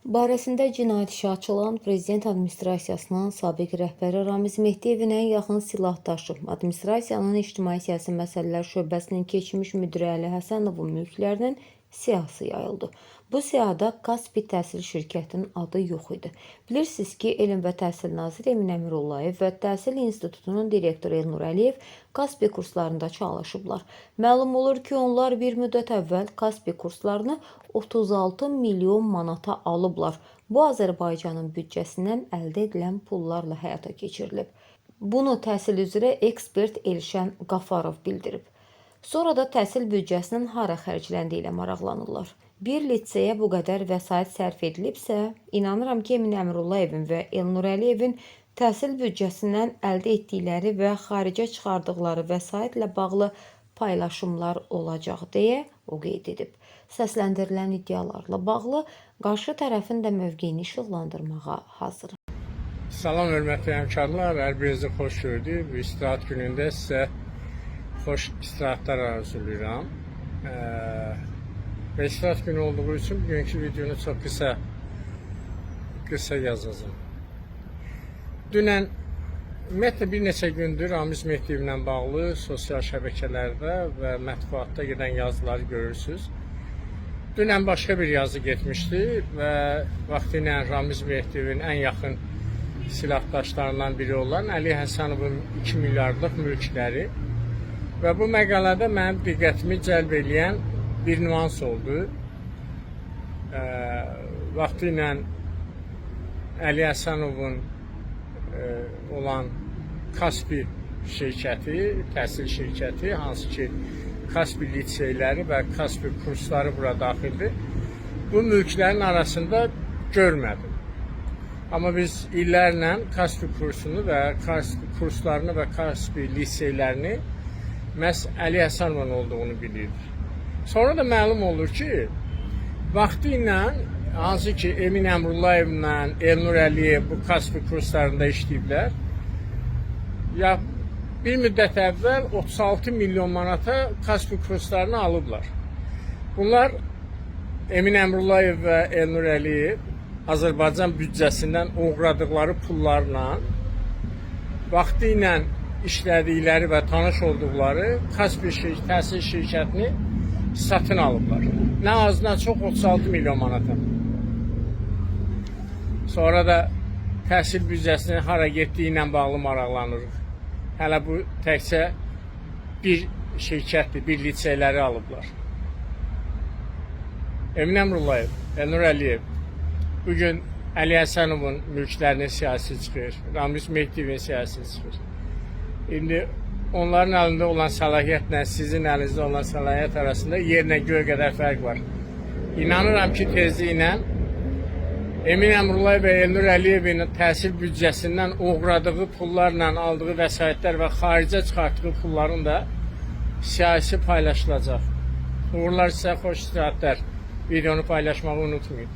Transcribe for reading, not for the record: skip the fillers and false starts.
Barəsində cinayət işi açılan Prezident Administrasiyasının sabiq rəhbəri Ramiz Mehdiyevin ən yaxın silahdaşı, administrasiyanın ictimai-siyasi məsələlər şöbəsinin keçmiş müdiri Əli Həsənovun mülklərinin siyahısı yayıldı. Bu siyahıda Kaspi Təhsil şirkətinin adı yox idi. Bilirsiniz ki, Elm və Təhsil naziri Emin Əmrullayev və Təhsil İnstitutunun direktoru Elnur Əliyev Kaspi kurslarında çalışıblar. Məlum olur ki, onlar bir müddət əvvəl Kaspi kurslarını 36 milyon manata alıblar. Bu, Azərbaycanın büdcəsindən əldə edilən pullarla həyata keçirilib. Bunu təhsil üzrə ekspert Elşən Qafarov bildirib. Sonra da təhsil büdcəsinin hara xərcləndiyi ilə maraqlanırlar. Bir liseyə bu qədər vəsait sərf edilibsə, inanıram ki, Emin Əmrullayevin və Elnur Əliyevin təhsil büdcəsindən əldə etdikləri və xaricə çıxardıqları vəsaitlə bağlı paylaşımlar olacaq deyə o qeyd edib. Səsləndirilən iddialarla bağlı qarşı tərəfin də mövqeyini işıqlandırmağa hazır. Salam, hörmətli həmkarlar, hər birinizi xoş gördük. Bu istirahat günündə sizə xoş istirahatlar arzulayıram. Və istirahat günü olduğu üçün bugünkü videonu çox qısa yazacağım. Dünən, ümumiyyətlə bir neçə gündür Ramiz Mehdiyevlə bağlı sosial şəbəkələrdə və mətbuatda gedən yazıları görürsünüz. Dünən başqa bir yazı getmişdi və vaxtilə Ramiz Mehdiyevin ən yaxın silahdaşlarından biri olan Əli Həsənovun 2 milyardlıq mülkləri və bu məqalədə mənim diqqətimi cəlb edən bir nüans oldu. Vaxtilə Əli Həsənovun olan Kaspi şirkəti, təhsil şirkəti, hansı ki Kaspi liseyləri və Kaspi kursları bura daxildir. Bu mülklərin arasında görmədim. Amma biz illərlə Kaspi kursunu və Kaspi kurslarını və Kaspi liseylərini məhz Əli Həsənovun olduğunu bilirdik. Sonra da məlum olur ki, vaxtı ilə hansı ki Emin Əmrullayevlə Elnur Əliyev bu Kaspi kurslarında işləyiblər, ya bir müddət əvvəl 36 milyon manata Kaspi kurslarını alıblar. Bunlar Emin Əmrullayev və Elnur Əliyev Azərbaycan büdcəsindən uğradıqları pullarla vaxtı ilə işlədikləri və tanış olduqları Kaspi təhsil şirkətini satın alıblar. Nə azından çox 36 milyon manata. Sonra da təhsil büdcəsinin hara getdiyi ilə bağlı maraqlanırıq. Hələ bu təkcə bir şirkətdir, bir liseyləri alıblar. Emin Əmrullayev, Elnur Əliyev bugün Əli Həsənovun mülklərinin siyasi çıxır, Ramiz Mehdiyevin siyasi çıxır. İndi onların əlində olan səlahiyyətlə sizin əlinizdə olan səlahiyyət arasında yerlə göy qədər fərq var. İnanıram ki, tezliklə Emin Əmrullayev və Elnur Əliyevin təhsil büdcəsindən uğradığı pullarla aldığı vəsaitlər və xaricə çıxartdığı pulların da siyasi paylaşılacaq. Uğurlar sizə, xoş istirahatlər. Videonu paylaşmağı unutmayın.